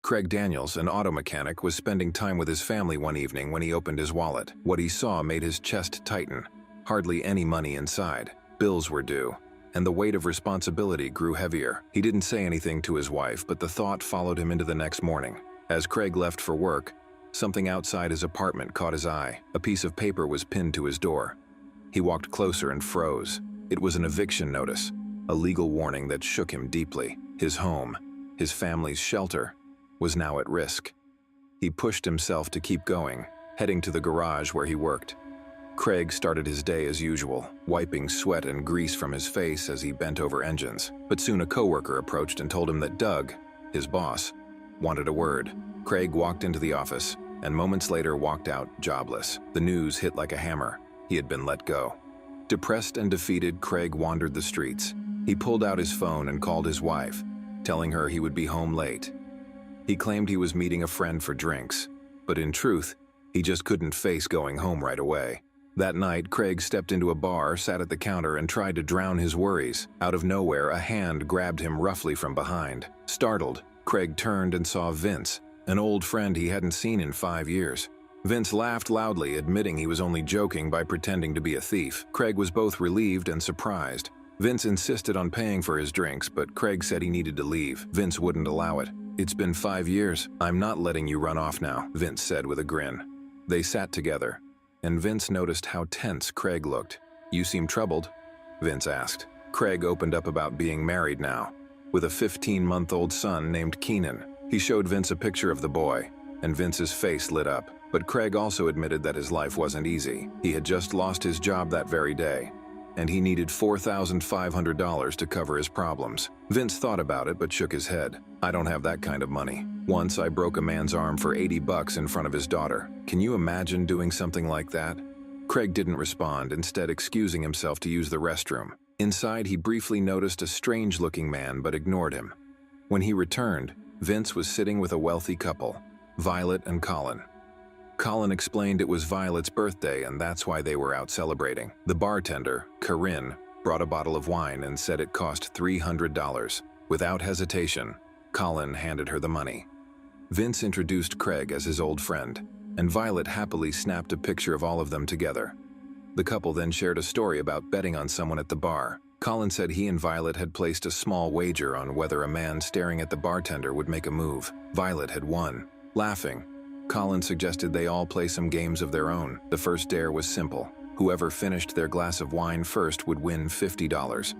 Craig Daniels, an auto mechanic, was spending time with his family one evening when he opened his wallet. What he saw made his chest tighten. Hardly any money inside. Bills were due, and the weight of responsibility grew heavier. He didn't say anything to his wife, but the thought followed him into the next morning. As Craig left for work, something outside his apartment caught his eye. A piece of paper was pinned to his door. He walked closer and froze. It was an eviction notice, a legal warning that shook him deeply. His home, his family's shelter, was now at risk. He pushed himself to keep going, heading to the garage where he worked. Craig started his day as usual, wiping sweat and grease from his face as he bent over engines. But soon a coworker approached and told him that Doug, his boss, wanted a word. Craig walked into the office, and moments later walked out jobless. The news hit like a hammer. He had been let go. Depressed and defeated, Craig wandered the streets. He pulled out his phone and called his wife, telling her he would be home late. He claimed he was meeting a friend for drinks, but in truth, he just couldn't face going home right away. That night, Craig stepped into a bar, sat at the counter, and tried to drown his worries. Out of nowhere, a hand grabbed him roughly from behind. Startled, Craig turned and saw Vince, an old friend he hadn't seen in 5 years. Vince laughed loudly, admitting he was only joking by pretending to be a thief. Craig was both relieved and surprised. Vince insisted on paying for his drinks, but Craig said he needed to leave. Vince wouldn't allow it. "It's been 5 years. I'm not letting you run off now," Vince said with a grin. They sat together, and Vince noticed how tense Craig looked. "You seem troubled?" Vince asked. Craig opened up about being married now, with a 15-month-old son named Keenan. He showed Vince a picture of the boy, and Vince's face lit up. But Craig also admitted that his life wasn't easy. He had just lost his job that very day, and he needed $4,500 to cover his problems. Vince thought about it but shook his head. "I don't have that kind of money. Once I broke a man's arm for $80 in front of his daughter. Can you imagine doing something like that?" Craig didn't respond, instead excusing himself to use the restroom. Inside, he briefly noticed a strange-looking man but ignored him. When he returned, Vince was sitting with a wealthy couple, Violet and Colin. Colin explained it was Violet's birthday and that's why they were out celebrating. The bartender, Corinne, brought a bottle of wine and said it cost $300. Without hesitation, Colin handed her the money. Vince introduced Craig as his old friend, and Violet happily snapped a picture of all of them together. The couple then shared a story about betting on someone at the bar. Colin said he and Violet had placed a small wager on whether a man staring at the bartender would make a move. Violet had won. Laughing, Colin suggested they all play some games of their own. The first dare was simple. Whoever finished their glass of wine first would win $50.